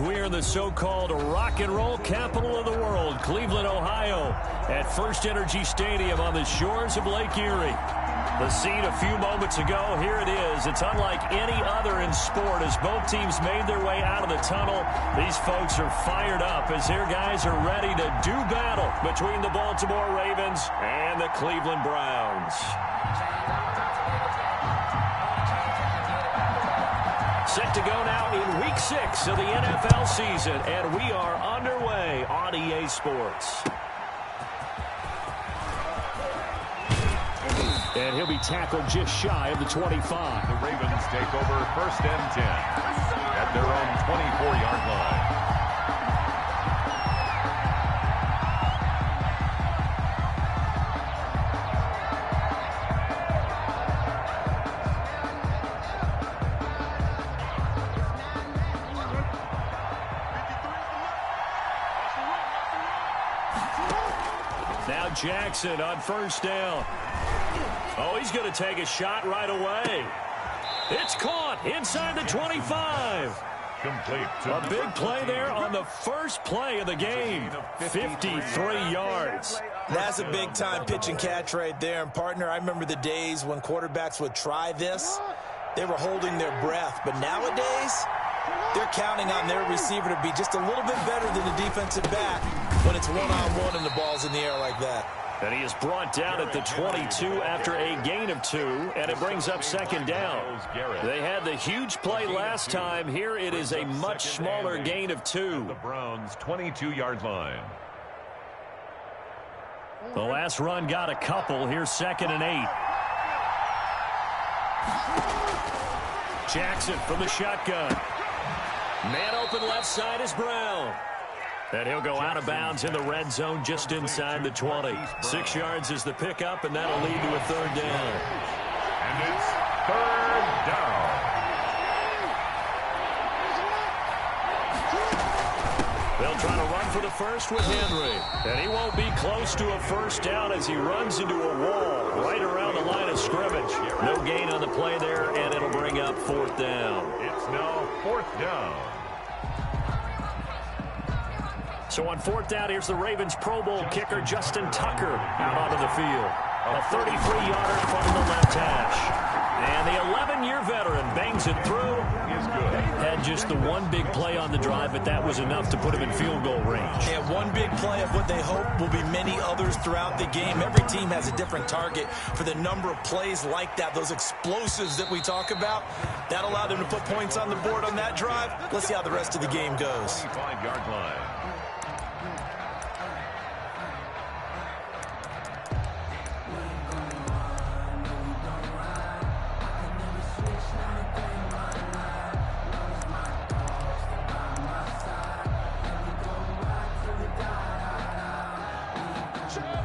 we're in the so-called rock and roll capital of the world, Cleveland, Ohio, at First Energy Stadium on the shores of Lake Erie. The scene a few moments ago, here it is. It's unlike any other in sport as both teams made their way out of the tunnel. These folks are fired up as their guys are ready to do battle between the Baltimore Ravens and the Cleveland Browns. Set to go now in Week 6 of the NFL season, and we are underway on EA Sports. And he'll be tackled just shy of the 25. The Ravens take over 1st and 10 at their own 24-yard line. Now Jackson on 1st down. Oh, he's going to take a shot right away. It's caught inside the 25. Complete. A big play there on the first play of the game. 53 yards. That's a big-time pitch and catch right there. And, partner, I remember the days when quarterbacks would try this. They were holding their breath. But nowadays, they're counting on their receiver to be just a little bit better than the defensive back when it's one-on-one and the ball's in the air like that. And he is brought down at the 22 after a gain of 2, and it brings up 2nd down. They had the huge play last time. Here it is a much smaller gain of 2. The Browns' 22-yard line. The last run got a couple. Here's 2nd and 8. Jackson from the shotgun. Man open left side is Brown. And he'll go out of bounds in the red zone just inside the 20. 6 yards is the pickup, and that'll lead to a 3rd down. And it's 3rd down. They'll try to run for the first with Henry. And he won't be close to a 1st down as he runs into a wall right around the line of scrimmage. No gain on the play there, and it'll bring up 4th down. It's now 4th down. So on 4th down, here's the Ravens Pro Bowl kicker Justin Tucker out onto the field. A 33-yarder from the left hash. And the 11-year veteran bangs it through. Is good. Had just the one big play on the drive, but that was enough to put him in field goal range. And one big play of what they hope will be many others throughout the game. Every team has a different target for the number of plays like that, those explosives that we talk about. That allowed them to put points on the board on that drive. Let's see how the rest of the game goes. 25-yard line.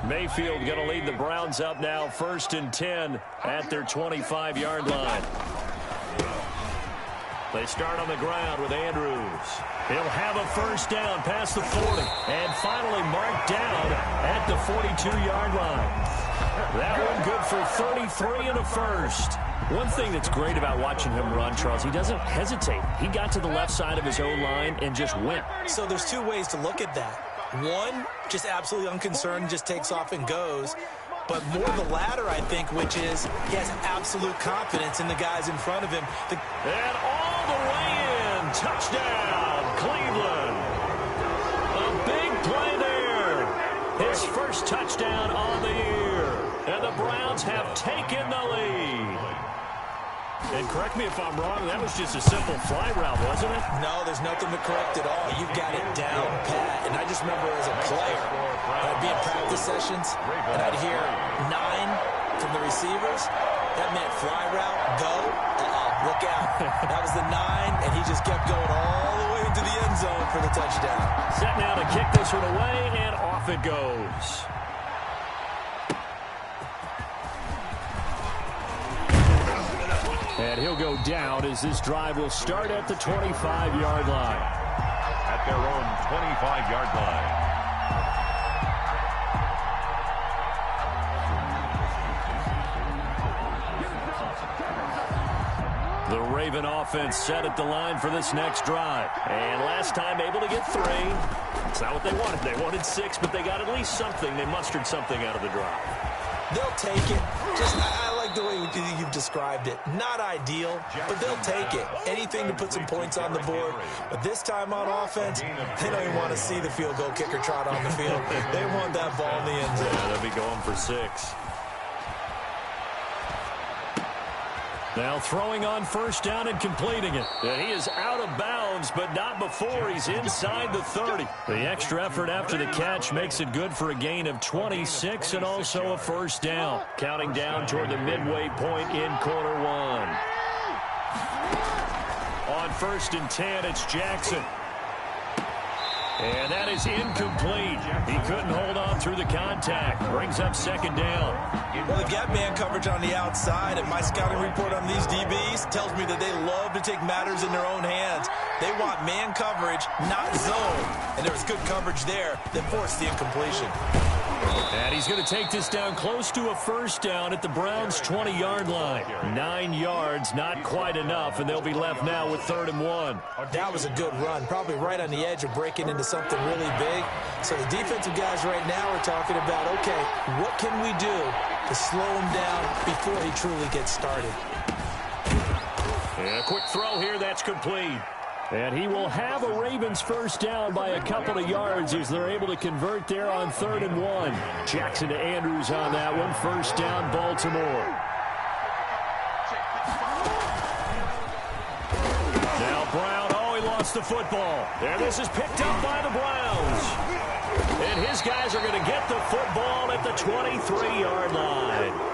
Mayfield going to lead the Browns up now, 1st and 10 at their 25-yard line. They start on the ground with Andrews. He'll have a 1st down past the 40 and finally marked down at the 42-yard line. That one good for 33 and a 1st. One thing that's great about watching him run, Charles, he doesn't hesitate. He got to the left side of his own line and just went. So there's 2 ways to look at that. One, just absolutely unconcerned, just takes off and goes. But more the latter, I think, which is he has absolute confidence in the guys in front of him. And all the way in. Touchdown, Cleveland. A big play there. His 1st touchdown on the year. And the Browns have taken the lead. And correct me if I'm wrong, that was just a simple fly route, wasn't it? No, there's nothing to correct at all. You've got it down pat. And I just remember as a player, I'd be in practice sessions, and I'd hear 9 from the receivers. That meant fly route, go, look out. That was the 9, and he just kept going all the way into the end zone for the touchdown. Set now to kick this one away, and off it goes. And he'll go down as this drive will start at the 25-yard line. At their own 25-yard line. The Raven offense set at the line for this next drive. And last time able to get 3. It's not what they wanted. They wanted 6, but they got at least something. They mustered something out of the drive. They'll take it. I like the way you've described it. Not ideal, but they'll take it. Anything to put some points on the board. But this time on offense, they don't even want to see the field goal kicker trot on the field. They want that ball in the end zone. Yeah, they'll be going for 6. Now throwing on first down and completing it. And he is out of bounds, but not before he's inside the 30. The extra effort after the catch makes it good for a gain of 26 and also a first down. Counting down toward the midway point in quarter 1. On 1st and 10, it's Jackson. And that is incomplete. He couldn't hold on through the contact. Brings up 2nd down. Well, they've got man coverage on the outside, and my scouting report on these DBs tells me that they love to take matters in their own hands. They want man coverage, not zone. And there was good coverage there that forced the incompletion. And he's going to take this down close to a first down at the Browns' 20-yard line. 9 yards, not quite enough, and they'll be left now with 3rd and 1. That was a good run, probably right on the edge of breaking into something really big. So the defensive guys right now are talking about, okay, what can we do to slow him down before he truly gets started? And a quick throw here, that's complete. And he will have a Ravens first down by a couple of yards as they're able to convert there on 3rd and 1. Jackson to Andrews on that one. First down, Baltimore. Now Brown, he lost the football. And this is picked up by the Browns. And his guys are going to get the football at the 23-yard line.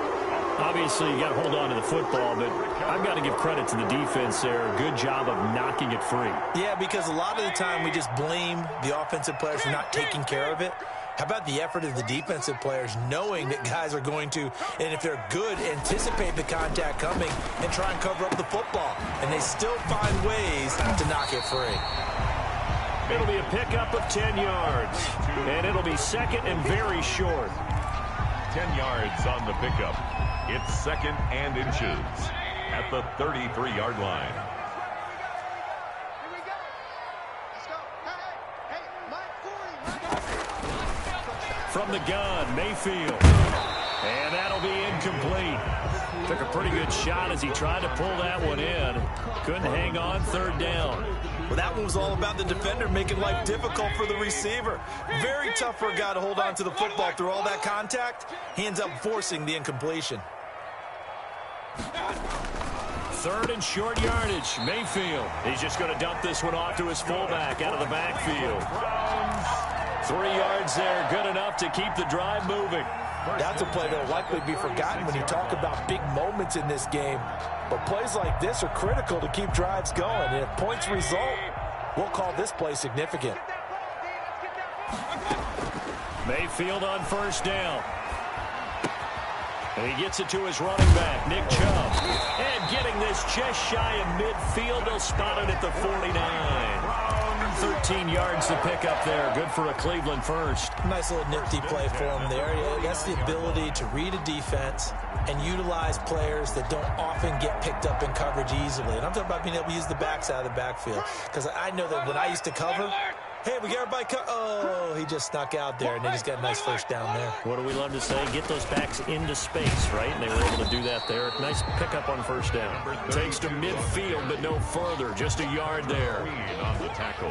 Obviously, you got to hold on to the football, but I've got to give credit to the defense there. Good job of knocking it free. Yeah, because a lot of the time we just blame the offensive players for not taking care of it. How about the effort of the defensive players knowing that guys are going to, and if they're good, anticipate the contact coming and try and cover up the football. And they still find ways to knock it free. It'll be a pickup of 10 yards, and it'll be 2nd and very short. 10 yards on the pickup. It's 2nd and inches at the 33-yard line. From the gun, Mayfield. And that'll be incomplete. Took a pretty good shot as he tried to pull that one in. Couldn't hang on, 3rd down. Well, that one was all about the defender making life difficult for the receiver. Very tough for a guy to hold on to the football through all that contact. He ends up forcing the incompletion. 3rd and short yardage, Mayfield. He's just going to dump this one off to his fullback out of the backfield. 3 yards there, good enough to keep the drive moving. That's a play that will likely be forgotten when you talk about big moments in this game. But plays like this are critical to keep drives going. And if points result, we'll call this play significant. Mayfield on first down. And he gets it to his running back, Nick Chubb. And getting this just shy of midfield, they'll spot it at the 49. 13 yards to pick up there. Good for a Cleveland first. Nice little nifty play for him there. That's the ability to read a defense and utilize players that don't often get picked up in coverage easily. And I'm talking about being able to use the backs out of the backfield. Because I know that when I used to cover, hey, we got everybody oh, he just snuck out there, and they just got a nice first down there. What do we love to say? Get those backs into space, right? And they were able to do that there. Nice pickup on first down. Takes to midfield, but no further. Just a yard there. On the tackle.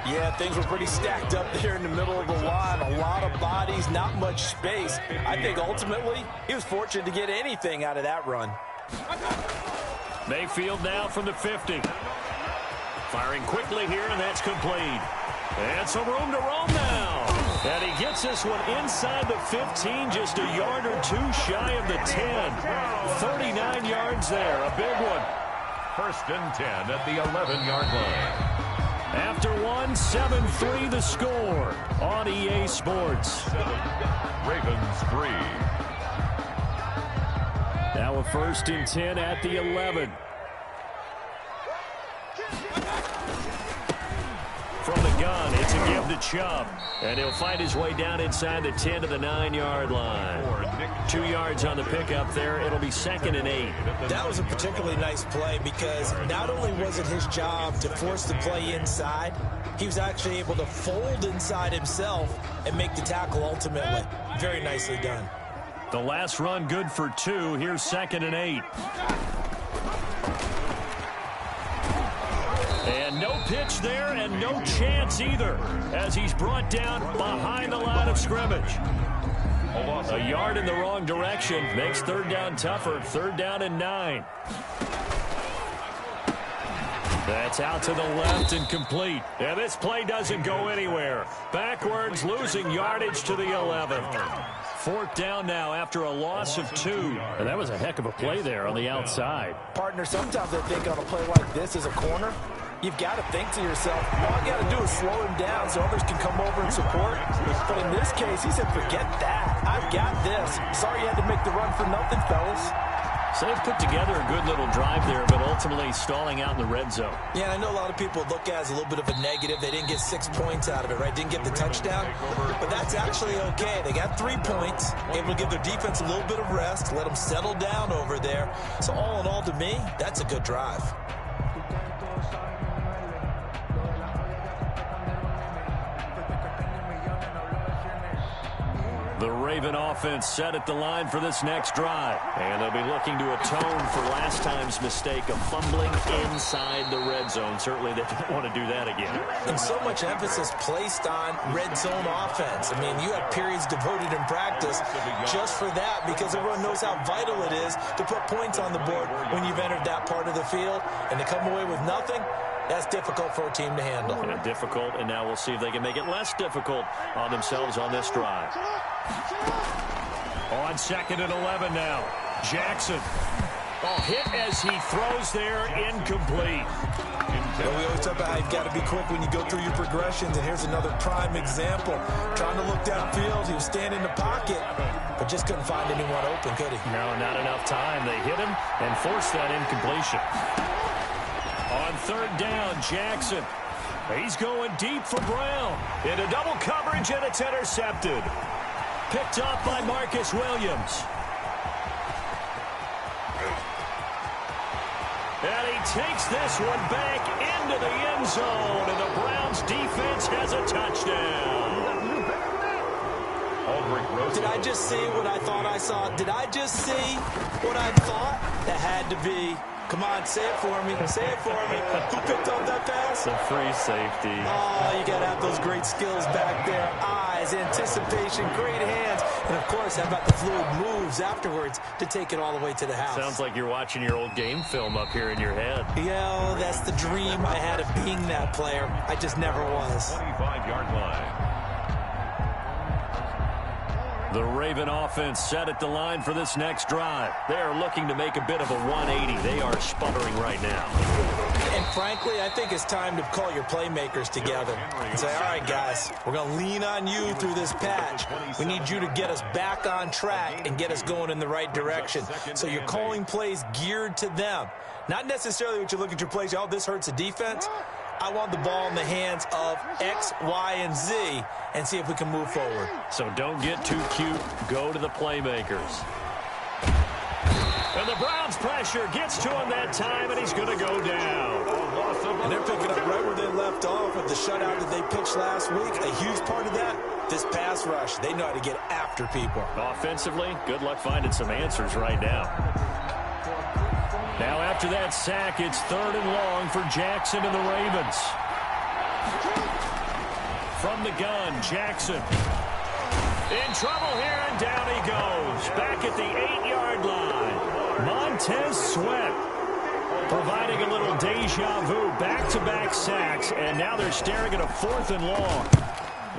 Yeah, things were pretty stacked up there in the middle of the line. A lot of bodies, not much space. I think ultimately he was fortunate to get anything out of that run. Mayfield now from the 50. Firing quickly here, and that's complete. And some room to roam now. And he gets this one inside the 15, just a yard or two shy of the 10. 39 yards there, a big one. 1st and 10 at the 11-yard line. After one, 7-3 the score on EA Sports. Ravens 3. Now a 1st and 10 at the 11. From the gun, it's a give to Chubb. And he'll find his way down inside the 10 to the 9-yard line. For Nick 2 yards on the pickup there. It'll be 2nd and 8. That was a particularly nice play because not only was it his job to force the play inside, he was actually able to fold inside himself and make the tackle ultimately. Very nicely done. The last run good for 2. Here's 2nd and 8. And no pitch there and no chance either as he's brought down behind the line of scrimmage. A yard in the wrong direction makes 3rd down tougher. 3rd down and 9. That's out to the left and complete. And this play doesn't go anywhere. Backwards, losing yardage to the 11. 4th down now after a loss of 2. And that was a heck of a play there on the outside. Partner, sometimes I think on a play like this as a corner, you've got to think to yourself, all you got to do is slow him down so others can come over and support. But in this case, he said, forget that. I've got this. Sorry you had to make the run for nothing, fellas. So they've put together a good little drive there, but ultimately stalling out in the red zone. Yeah, I know a lot of people look at it as a little bit of a negative. They didn't get 6 points out of it, right? Didn't get the touchdown. But that's actually okay. They got 3 points, able to give their defense a little bit of rest, let them settle down over there. So all in all, to me, that's a good drive. The Raven offense set at the line for this next drive. And they'll be looking to atone for last time's mistake of fumbling inside the red zone. Certainly they don't want to do that again. And so much emphasis placed on red zone offense. I mean, you have periods devoted in practice just for that because everyone knows how vital it is to put points on the board when you've entered that part of the field. And to come away with nothing, that's difficult for a team to handle. Yeah, difficult, and now we'll see if they can make it less difficult on themselves on this drive. On 2nd and 11 now. Jackson. Oh, hit as he throws there, incomplete. Well, we always talk about how you've got to be quick when you go through your progressions, and here's another prime example. Trying to look downfield, he was standing in the pocket, but just couldn't find anyone open, could he? No, not enough time. They hit him and forced that incompletion. On 3rd down, Jackson. He's going deep for Brown. Into double coverage, and it's intercepted. Picked up by Marcus Williams. And he takes this one back into the end zone, and the Browns defense has a touchdown. Did I just see what I thought I saw? Did I just see what I thought? That had to be. Come on, say it for me. Say it for me. Who picked up that pass? The free safety. Oh, you got to have those great skills back there. Eyes, anticipation, great hands. And, of course, how about the fluid moves afterwards to take it all the way to the house? Sounds like you're watching your old game film up here in your head. Yeah, that's the dream I had of being that player. I just never was. 25-yard line. The Raven offense set at the line for this next drive. They are looking to make a bit of a 180. They are sputtering right now. And frankly, I think it's time to call your playmakers together and say, all right, guys, we're going to lean on you through this patch. We need you to get us back on track and get us going in the right direction. So you're calling plays geared to them. Not necessarily what you look at your plays, oh, this hurts the defense. I want the ball in the hands of X, Y, and Z and see if we can move forward. So don't get too cute. Go to the playmakers. And the Browns pressure gets to him that time, and he's going to go down. And they're picking up right where they left off with the shutout that they pitched last week. A huge part of that, this pass rush. They know how to get after people. Offensively, good luck finding some answers right now. Now after that sack, it's 3rd and long for Jackson and the Ravens. From the gun, Jackson. In trouble here, and down he goes. Back at the 8-yard line. Montez Sweat providing a little deja vu. Back-to-back sacks, and now they're staring at a 4th and long.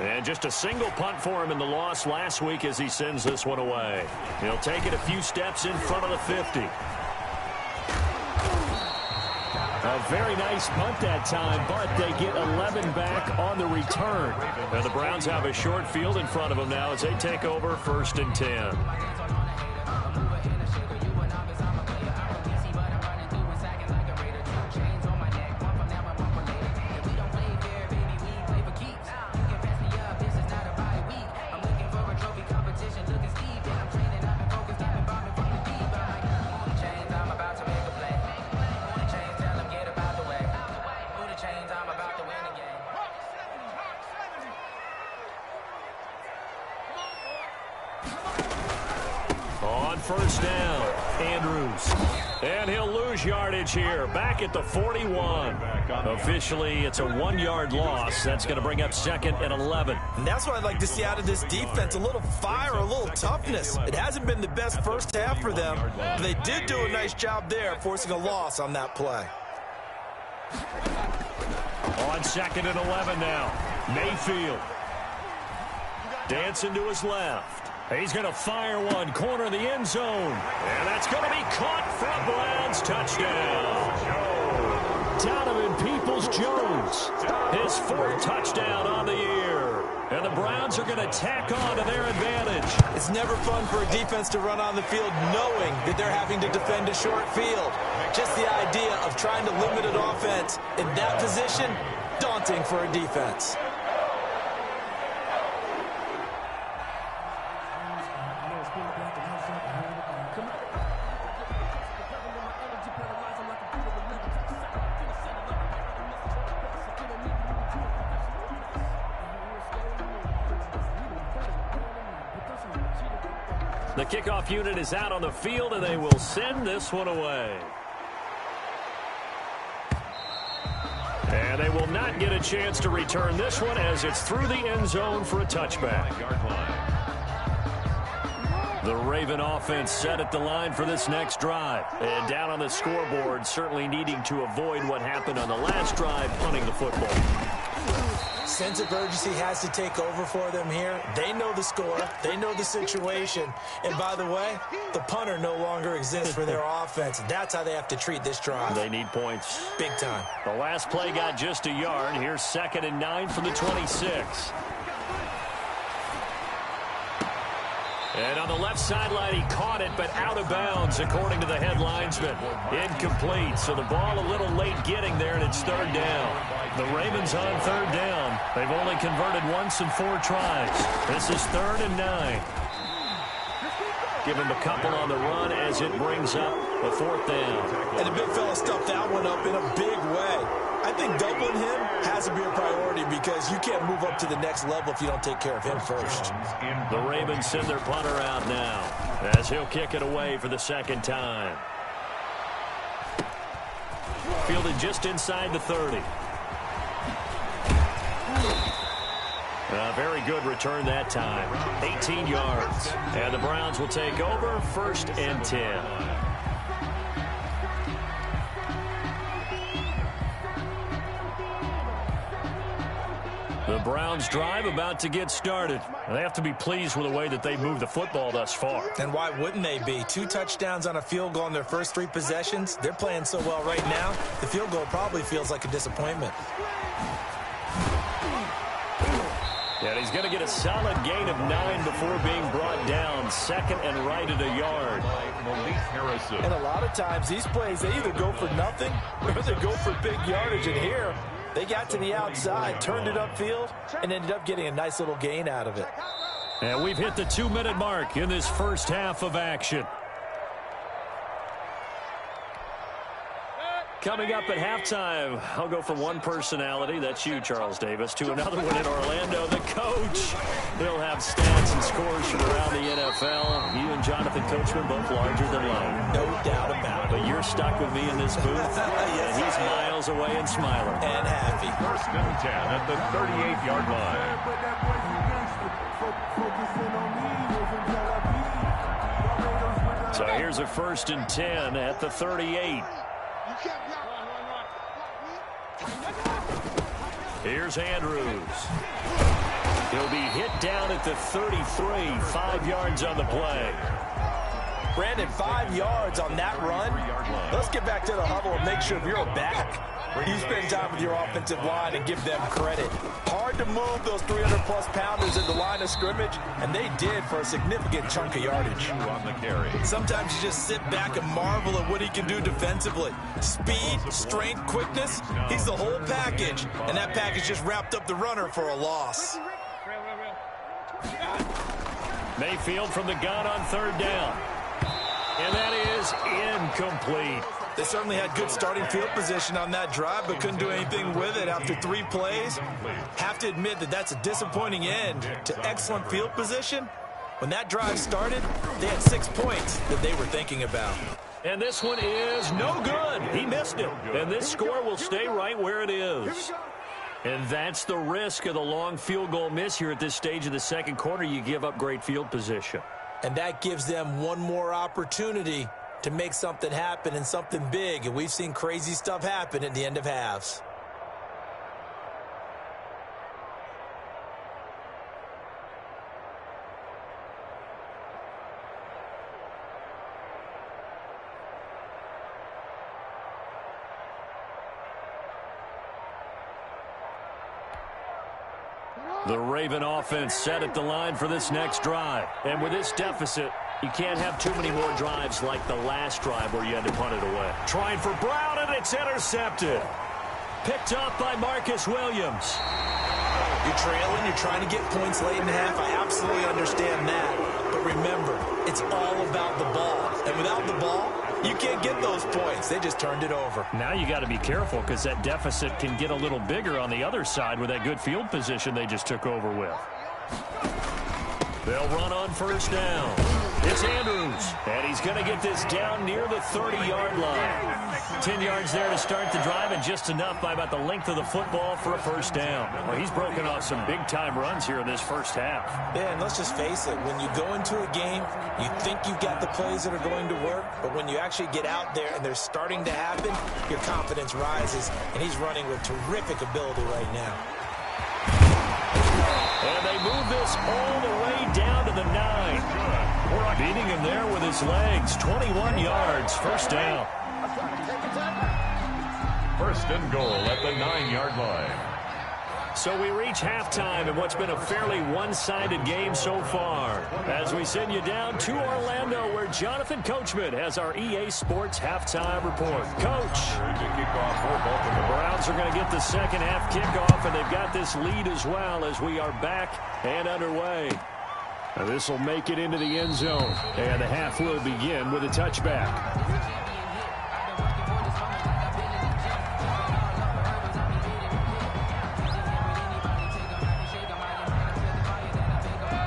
And just a single punt for him in the loss last week as he sends this one away. He'll take it a few steps in front of the 50. A very nice punt that time, but they get 11 back on the return. And the Browns have a short field in front of them now as they take over 1st and 10. first down. Andrews. And he'll lose yardage here. Back at the 41. Officially, it's a 1-yard loss. That's going to bring up 2nd and 11. And that's what I'd like to see out of this defense. A little fire, a little toughness. It hasn't been the best first half for them. But they did do a nice job there, forcing a loss on that play. On 2nd and 11 now. Mayfield. Dancing to his left. He's going to fire one, corner of the end zone. And that's going to be caught for a Browns touchdown. Donovan Peoples-Jones, his 4th touchdown on the year. And the Browns are going to tack on to their advantage. It's never fun for a defense to run on the field knowing that they're having to defend a short field. Just the idea of trying to limit an offense in that position, daunting for a defense. The kickoff unit is out on the field, and they will send this one away. And they will not get a chance to return this one as it's through the end zone for a touchback. The Raven offense set at the line for this next drive. And down on the scoreboard, certainly needing to avoid what happened on the last drive, punting the football. Sense of urgency has to take over for them here. They know the score. They know the situation. And by the way, the punter no longer exists for their offense. That's how they have to treat this drive. They need points. Big time. The last play got just a yard. Here's 2nd and 9 from the 26. And on the left sideline, he caught it, but out of bounds, according to the head linesman. Incomplete, so the ball a little late getting there, and it's 3rd down. The Ravens on 3rd down. They've only converted once in 4 tries. This is 3rd and 9. Give him a couple on the run as it brings up a 4th down. And the big fella stuffed that one up in a big way. I think doubling him has to be a priority because you can't move up to the next level if you don't take care of him first. The Ravens send their punter out now as he'll kick it away for the 2nd time. Fielded just inside the 30. A very good return that time. 18 yards. And the Browns will take over 1st and 10. The Browns drive about to get started. They have to be pleased with the way that they moved the football thus far. And why wouldn't they be? 2 touchdowns on a field goal in their first 3 possessions. They're playing so well right now, the field goal probably feels like a disappointment. And he's going to get a solid gain of 9 before being brought down. 2nd and right at a yard. And a lot of times these plays, they either go for nothing or they go for big yardage. And here, they got to the outside, turned it upfield, and ended up getting a nice little gain out of it. And we've hit the 2-minute mark in this first half of action. Coming up at halftime, I'll go from one personality, that's you, Charles Davis, to another one in Orlando, the coach. He'll have stats and scores from around the NFL. You and Jonathan Coachman both larger than life. No doubt about it. But you're stuck with me in this booth, Yes, and he's miles away and smiling. And happy. 1st and 10 at the 38-yard line. So here's a 1st and 10 at the 38. Here's Andrews. He'll be hit down at the 33, 5 yards on the play. Brandon, 5 yards on that run. Let's get back to the huddle and make sure you're back. You spend time with your offensive line and give them credit. Hard to move those 300-plus pounders in the line of scrimmage, and they did for a significant chunk of yardage. On the carry. Sometimes you just sit back and marvel at what he can do defensively. Speed, strength, quickness, he's the whole package, and that package just wrapped up the runner for a loss. Mayfield from the gun on 3rd down. And that is incomplete. They certainly had good starting field position on that drive, but couldn't do anything with it after 3 plays. Have to admit that that's a disappointing end to excellent field position When that drive started, they had 6 points that they were thinking about. And this one is no good. He missed it. And this score will stay right where it is. And that's the risk of the long field goal miss here at this stage of the second quarter. You give up great field position. And that gives them one more opportunity to make something happen and something big. And we've seen crazy stuff happen at the end of halves. The Raven offense set at the line for this next drive. And with this deficit, you can't have too many more drives like the last drive where you had to punt it away. Trying for Brown, and it's intercepted. Picked up by Marcus Williams. You're trailing, you're trying to get points late in the half. I absolutely understand that. But remember, it's all about the ball. And without the ball, you can't get those points. They just turned it over. Now you got to be careful because that deficit can get a little bigger on the other side with that good field position they just took over with. They'll run on first down. It's Andrews, and he's going to get this down near the 30-yard line. 10 yards there to start the drive, and just enough by about the length of the football for a first down. Well, he's broken off some big-time runs here in this first half. Yeah, and let's just face it. When you go into a game, you think you've got the plays that are going to work, but when you actually get out there and they're starting to happen, your confidence rises, and he's running with terrific ability right now. And they move this all the way down to the 9. Beating him there with his legs. 21 yards, first down. First and goal at the 9-yard line. So we reach halftime in what's been a fairly one-sided game so far. As we send you down to Orlando, where Jonathan Coachman has our EA Sports halftime report. Coach. The Browns are going to get the second half kickoff, and they've got this lead as well as we are back and underway. Now this will make it into the end zone, and the half will begin with a touchback.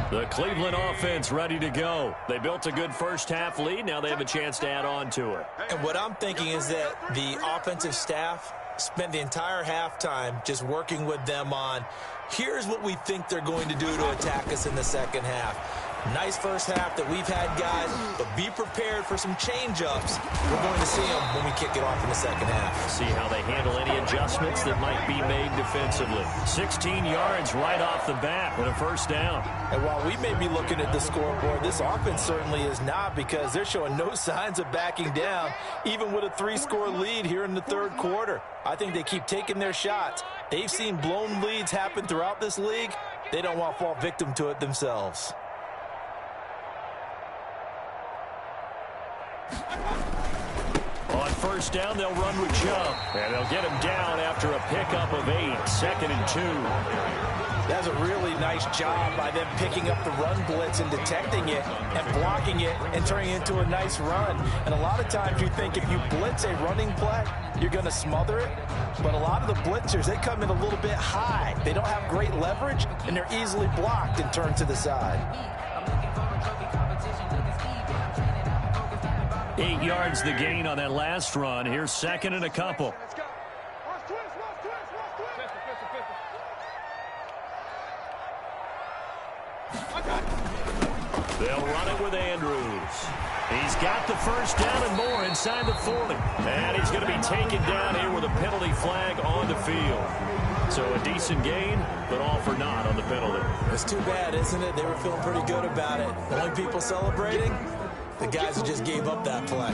The Cleveland offense ready to go. They built a good first-half lead. Now they have a chance to add on to it. And what I'm thinking is that the offensive staff spent the entire halftime just working with them on, here's what we think they're going to do to attack us in the second half. Nice first half that we've had, guys, but be prepared for some change-ups. We're going to see them when we kick it off in the second half. See how they handle any adjustments that might be made defensively. 16 yards right off the bat with a first down. And while we may be looking at the scoreboard, this offense certainly is not, because they're showing no signs of backing down, even with a 3-score lead here in the third quarter. I think they keep taking their shots. They've seen blown leads happen throughout this league. They don't want to fall victim to it themselves. On first down, they'll run with Chubb. And they'll get him down after a pickup of 8, 2nd and 2. That's a really nice job by them picking up the run blitz and detecting it and blocking it and turning it into a nice run. And a lot of times you think if you blitz a running play, you're going to smother it. But a lot of the blitzers, they come in a little bit high. They don't have great leverage, and they're easily blocked and turned to the side. 8 yards the gain on that last run. Here's 2nd and a couple. They'll run it with Andrews. He's got the first down and more inside the 40. And he's going to be taken down here with a penalty flag on the field. So a decent gain, but all for naught on the penalty. It's too bad, isn't it? They were feeling pretty good about it. The only people celebrating, the guys who just gave up that play.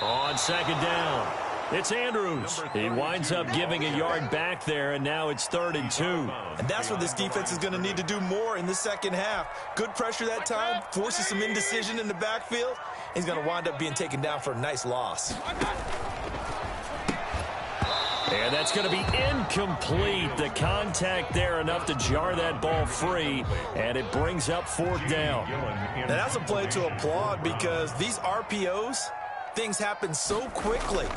On second down, it's Andrews. He winds up giving a yard back there, and now it's 3rd and 2. And that's what this defense is going to need to do more in the second half. Good pressure that time, forces some indecision in the backfield. He's going to wind up being taken down for a nice loss. And that's going to be incomplete. The contact there enough to jar that ball free, and it brings up 4th down. And that's a play to applaud, because these RPOs, Things happen so quickly,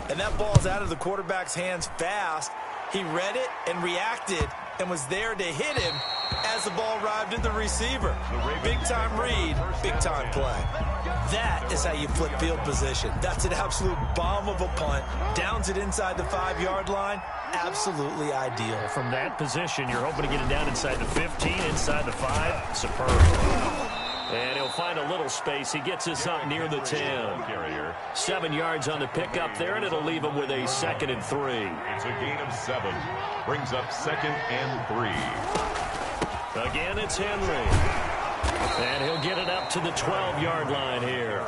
and that ball's out of the quarterback's hands fast. He read it and reacted and was there to hit him as the ball arrived at the receiver. Big-time read, big-time play. That is how you flip field position. That's an absolute bomb of a punt. Downs it inside the 5-yard line. Absolutely ideal. From that position, you're hoping to get it down inside the 15, inside the 5. Superb. And he'll find a little space. He gets us up near the 10. 7 yards on the pickup there, and it'll leave him with a 2nd and 3. It's a gain of 7. Brings up 2nd and 3. Again, it's Henry. And he'll get it up to the 12-yard line here.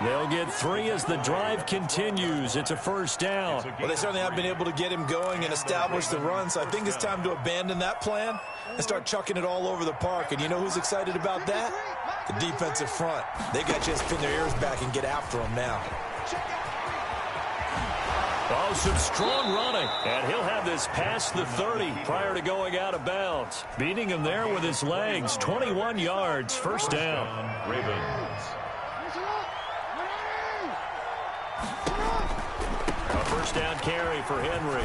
They'll get 3 as the drive continues. It's a first down. Well, they certainly have been able to get him going and establish the run, so I think it's time to abandon that plan and start chucking it all over the park. And you know who's excited about that? The defensive front. They got to just pin their ears back and get after him now. Oh, some strong running. And he'll have this past the 30 prior to going out of bounds. Beating him there with his legs. 21 yards, first down. Ravens. A first down carry for Henry.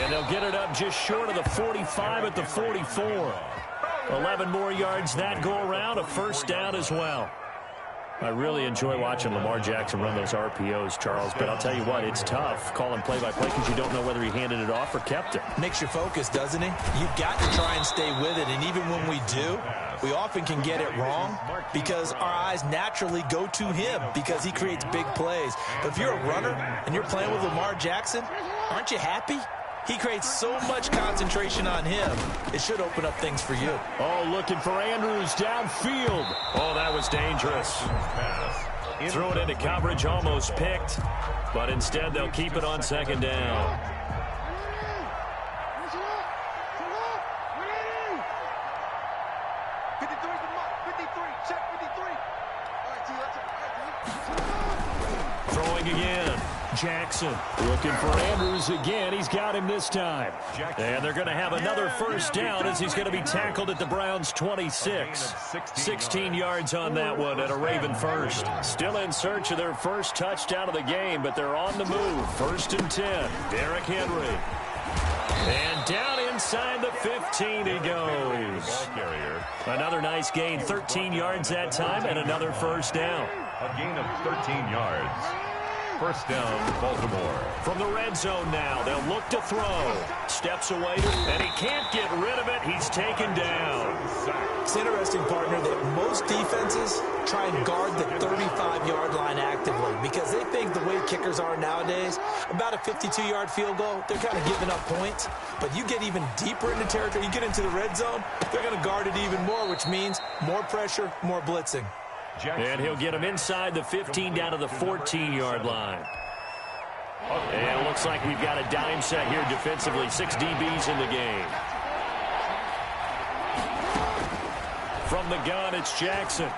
And they'll get it up just short of the 45 at the 44. 11 more yards that go around. A first down as well. I really enjoy watching Lamar Jackson run those RPOs, Charles, but I'll tell you what, it's tough calling play-by-play because you don't know whether he handed it off or kept it. Makes you focus, doesn't he? You've got to try and stay with it, and even when we do, we often can get it wrong because our eyes naturally go to him because he creates big plays. But if you're a runner and you're playing with Lamar Jackson, aren't you happy? He creates so much concentration on him. It should open up things for you. Oh, looking for Andrews downfield. Oh, that was dangerous. Threw it into coverage, almost picked. But instead, they'll keep it on 2nd down. Throwing again. Jackson looking for Andrews again. He's got him this time. And they're going to have another first down as he's going to be tackled at the Browns' 26. 16 yards on that one at a Raven first. Still in search of their first touchdown of the game, but they're on the move. 1st and 10. Derrick Henry. And down inside the 15 he goes. Another nice gain. 13 yards that time and another first down. A gain of 13 yards. First down, Baltimore. From the red zone now, they'll look to throw. Steps away, and he can't get rid of it. He's taken down. It's interesting, partner, that most defenses try and guard the 35-yard line actively because they think the way kickers are nowadays, about a 52-yard field goal, they're kind of giving up points. But you get even deeper into territory, you get into the red zone, they're going to guard it even more, which means more pressure, more blitzing. And he'll get him inside the 15 down to the 14-yard line. And it looks like we've got a dime set here defensively. 6 DBs in the game. From the gun, it's Jackson.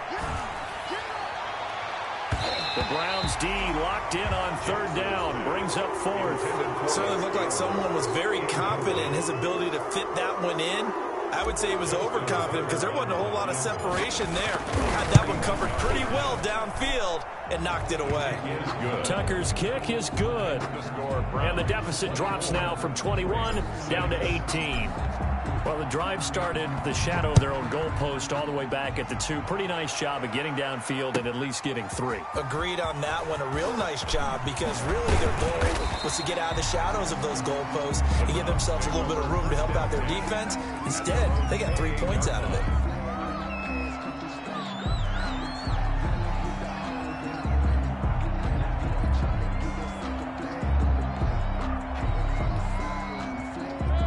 The Browns D locked in on 3rd down. Brings up 4th. Certainly looked like someone was very confident in his ability to fit that one in. I would say he was overconfident because there wasn't a whole lot of separation there. Had that one covered pretty well downfield and knocked it away. Tucker's kick is good. And the deficit drops now from 21 down to 18. Well, the drive started the shadow of their own goalpost all the way back at the 2. Pretty nice job of getting downfield and at least getting 3. Agreed on that one. A real nice job because really their goal was to get out of the shadows of those goalposts and give themselves a little bit of room to help out their defense. Instead, they got 3 points out of it.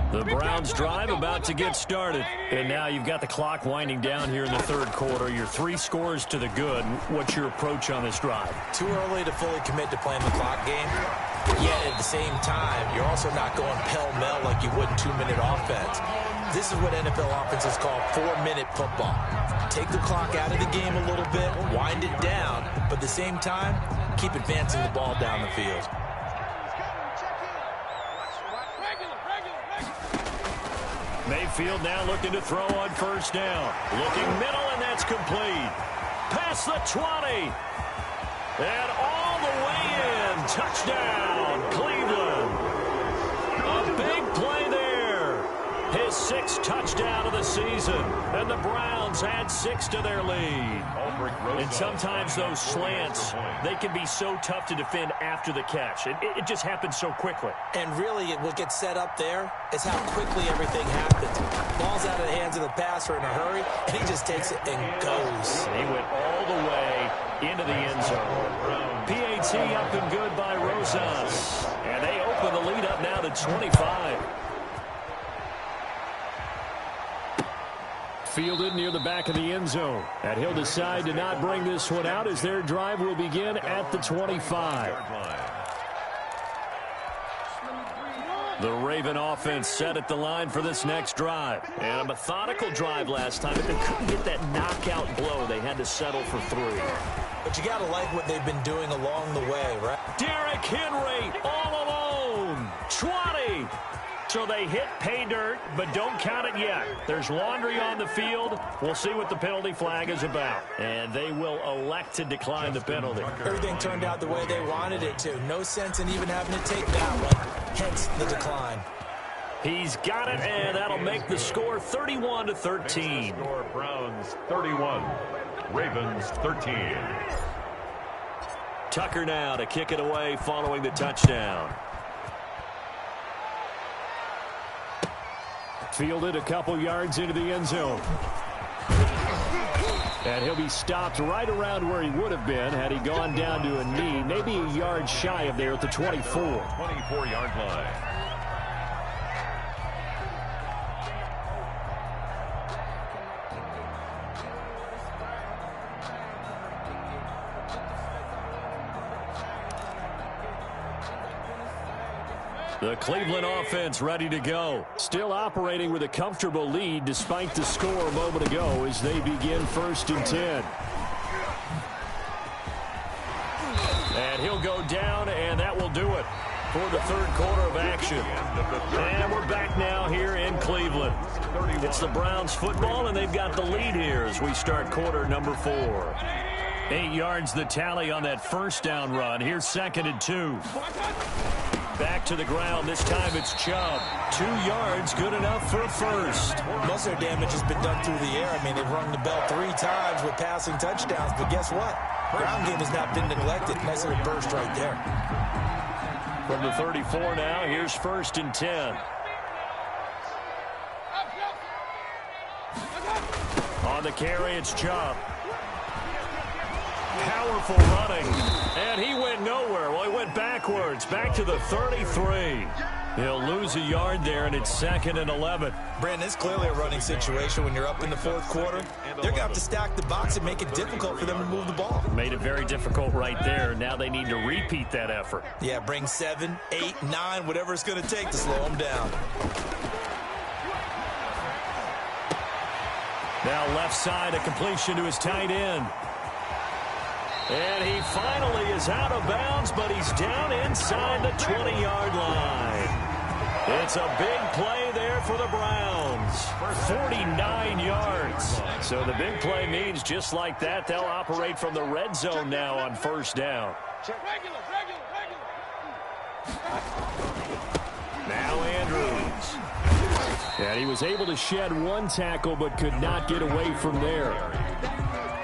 The Browns drive about to get started. And now you've got the clock winding down here in the 3rd quarter. Your 3 scores to the good. What's your approach on this drive? Too early to fully commit to playing the clock game. Yet at the same time, you're also not going pell-mell like you would in 2-minute offense. This is what NFL offenses call 4-minute football. Take the clock out of the game a little bit, wind it down, but at the same time, keep advancing the ball down the field. Mayfield now looking to throw on 1st down. Looking middle, and that's complete. Past the 20. And all touchdown, Cleveland. A big play there. His 6th touchdown of the season. And the Browns add 6 to their lead. And sometimes those slants, they can be so tough to defend after the catch. It just happens so quickly. And really, what gets set up there is how quickly everything happens. Ball's out of the hands of the passer in a hurry, and he just takes it and goes. He went all the way into the end zone. PAT up and good by Rosas. And they open the lead up now to 25. Fielded near the back of the end zone. And he'll decide to not bring this one out as their drive will begin at the 25. The Raven offense set at the line for this next drive. And a methodical drive last time, but they couldn't get that knockout blow. They had to settle for 3. But you got to like what they've been doing along the way, right? Derrick Henry all alone. 20. So they hit pay dirt, but don't count it yet. There's laundry on the field. We'll see what the penalty flag is about. And they will elect to decline the penalty. Everything turned out the way they wanted it to. No sense in even having to take that one. Hence the decline. He's got it, and that'll make the score 31-13. Score Browns 31, Ravens 13. Tucker now to kick it away following the touchdown. Fielded a couple yards into the end zone. And he'll be stopped right around where he would have been had he gone down to a knee, maybe a yard shy of there at the 24. 24-yard line. The Cleveland offense ready to go. Still operating with a comfortable lead despite the score a moment ago as they begin 1st and 10. And he'll go down, and that will do it for the 3rd quarter of action. And we're back now here in Cleveland. It's the Browns football, and they've got the lead here as we start quarter number 4. 8 yards the tally on that 1st down run. Here's 2nd and 2. Back to the ground. This time it's Chubb. 2 yards, good enough for a 1st. Most of their damage has been done through the air. I mean, they've rung the bell 3 times with passing touchdowns. But guess what? Ground game has not been neglected. Nice little burst right there. From the 34 now, here's 1st and 10. On the carry, it's Chubb. Powerful running. And he went nowhere. Well, he went backwards. Back to the 33. He'll lose a yard there, and it's 2nd and 11. Brandon, it's clearly a running situation when you're up in the 4th quarter. They're going to have to stack the box and make it difficult for them to move the ball. Made it very difficult right there. Now they need to repeat that effort. Yeah, bring 7, 8, 9, whatever it's going to take to slow them down. Now left side, a completion to his tight end. And he finally is out of bounds, but he's down inside the 20-yard line. It's a big play there for the Browns. 49 yards. So the big play means just like that, they'll operate from the red zone now on 1st down. Now Andrews. And he was able to shed 1 tackle, but could not get away from there.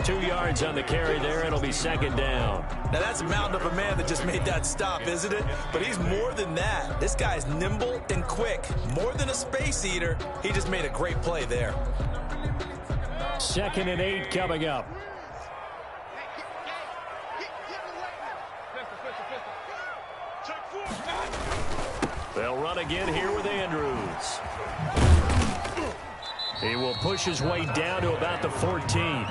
2 yards on the carry there. It'll be 2nd down. Now that's a mountain of a man that just made that stop, isn't it? But he's more than that. This guy's nimble and quick. More than a space eater. He just made a great play there. 2nd and 8 coming up. They'll run again here with Andrews. He will push his way down to about the 14.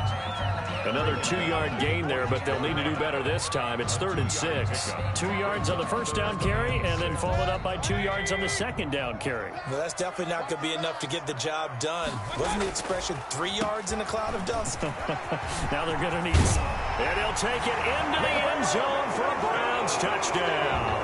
Another 2-yard gain there, but they'll need to do better this time. It's 3rd and 6. 2 yards on the 1st down carry, and then followed up by 2 yards on the 2nd down carry. Well, that's definitely not going to be enough to get the job done. Wasn't the expression 3 yards in a cloud of dust? Now they're going to need... And he'll take it into the end zone for a Browns touchdown.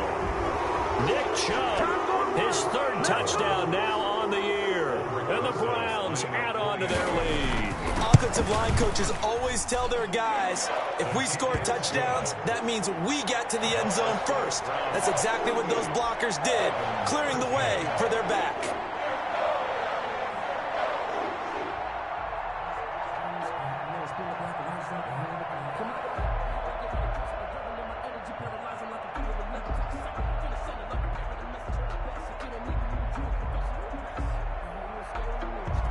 Nick Chubb, his 3rd touchdown now on the year. And the Browns add on to their lead. Offensive line coaches always tell their guys, if we score touchdowns, that means we get to the end zone first. That's exactly what those blockers did, clearing the way for their back.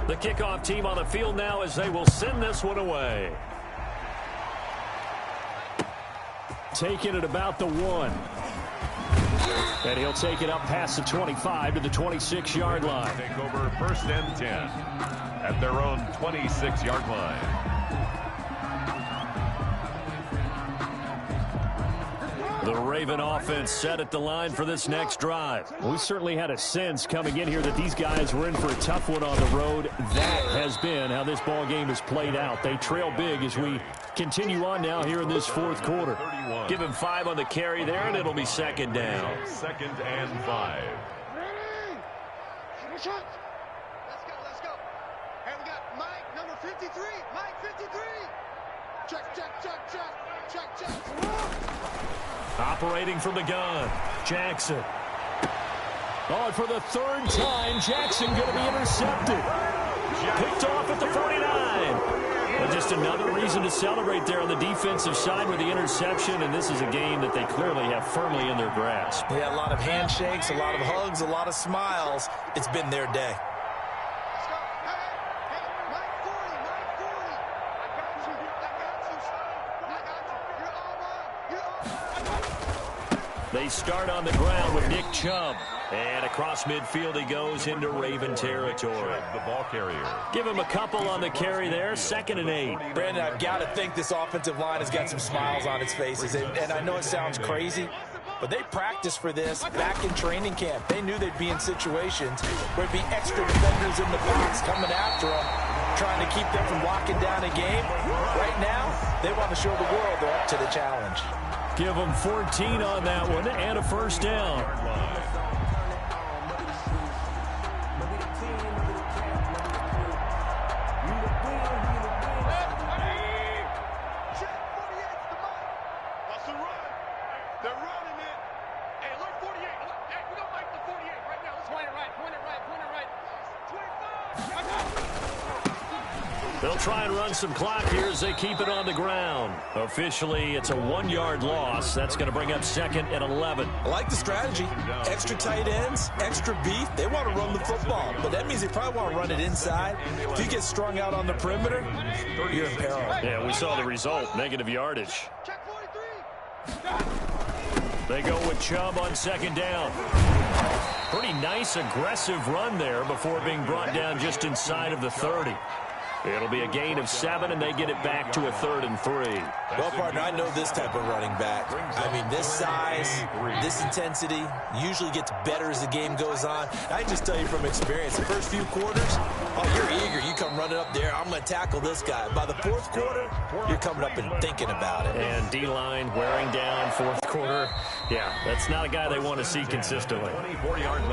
The kickoff team on the field now as they will send this one away. Taking it about the 1. And he'll take it up past the 25 to the 26-yard line. Take over 1st and 10 at their own 26-yard line. The Raven offense set at the line for this next drive. We certainly had a sense coming in here that these guys were in for a tough one on the road. That has been how this ball game has played out. They trail big as we continue on now here in this 4th quarter. Give him 5 on the carry there, and it'll be 2nd down. 2nd and 5. Let's go. Hey, we got Mike, number 53. Mike, 53. Check. Operating from the gun, Jackson. Oh, and for the 3rd time, Jackson going to be intercepted. Picked off at the 49. Well, just another reason to celebrate there on the defensive side with the interception, and this is a game that they clearly have firmly in their grasp. Yeah, a lot of handshakes, a lot of hugs, a lot of smiles. It's been their day. Let's go. Hey, Mike 40. I got you, son. I got you. You're all mine. They start on the ground with Nick Chubb. And across midfield he goes into Raven territory. The ball carrier. Give him a couple on the carry there. 2nd and 8. Brandon, I've got to think this offensive line has got some smiles on its faces. And I know it sounds crazy, but they practiced for this back in training camp. They knew they'd be in situations where it'd be extra defenders in the box coming after them, trying to keep them from locking down a game. Right now, they want to show the world they're up to the challenge. Give them 14 on that one and a 1st down. They'll try and run some clock here as they keep it on the ground. Officially, it's a 1-yard loss. That's going to bring up 2nd and 11. I like the strategy. Extra tight ends, extra beef. They want to run the football, but that means they probably want to run it inside. If you get strung out on the perimeter, you're in peril. Yeah, we saw the result. Negative yardage. They go with Chubb on 2nd down. Pretty nice, aggressive run there before being brought down just inside of the 30. It'll be a gain of 7, and they get it back to a 3rd and 3. Well, partner, I know this type of running back. I mean, this size, this intensity usually gets better as the game goes on. I can just tell you from experience, the first few quarters, oh, you're eager. You come running up there, I'm going to tackle this guy. By the 4th quarter, you're coming up and thinking about it. And D-line wearing down 4th quarter. Yeah, that's not a guy they want to see consistently.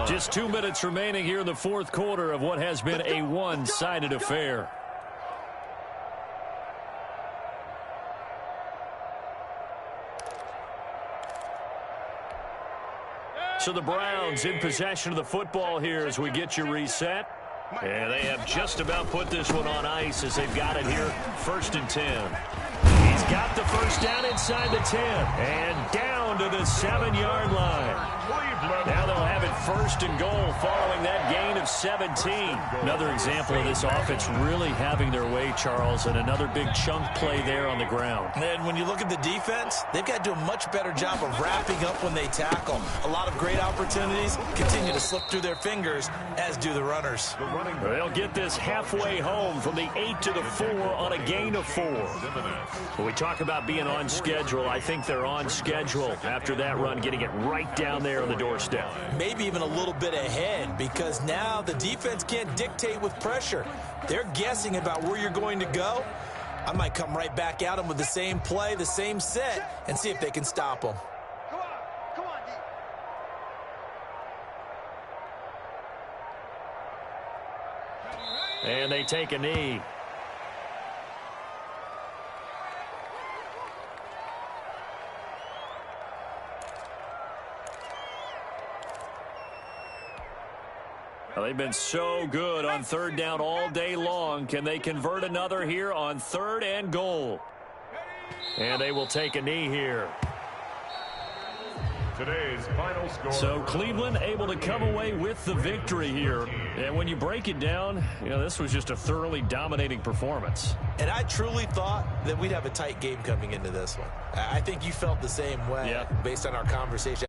Just 2 minutes remaining here in the 4th quarter of what has been a one-sided affair. So the Browns in possession of the football here as we get you reset. And they have just about put this one on ice as they've got it here. 1st and 10. He's got the 1st down inside the 10. And down to the 7-yard line. Now they'll have it 1st and goal following that gain of 17. Another example of this offense really having their way, Charles, and another big chunk play there on the ground. And when you look at the defense, they've got to do a much better job of wrapping up when they tackle. A lot of great opportunities continue to slip through their fingers, as do the runners. They'll get this halfway home from the 8 to the 4 on a gain of 4. When we talk about being on schedule, I think they're on schedule after that run, getting it right down there on the doorstep. Maybe even a little bit ahead, because now the defense can't dictate with pressure. They're guessing about where you're going to go. I might come right back at them with the same play, the same set, and see if they can stop them. Come on, D. And they take a knee. Well, they've been so good on third down all day long. Can they convert another here on 3rd and goal? And they will take a knee here. Today's final score. So Cleveland able to come away with the victory here. And when you break it down, this was just a thoroughly dominating performance. And I truly thought that we'd have a tight game coming into this one. I think you felt the same way based on our conversation.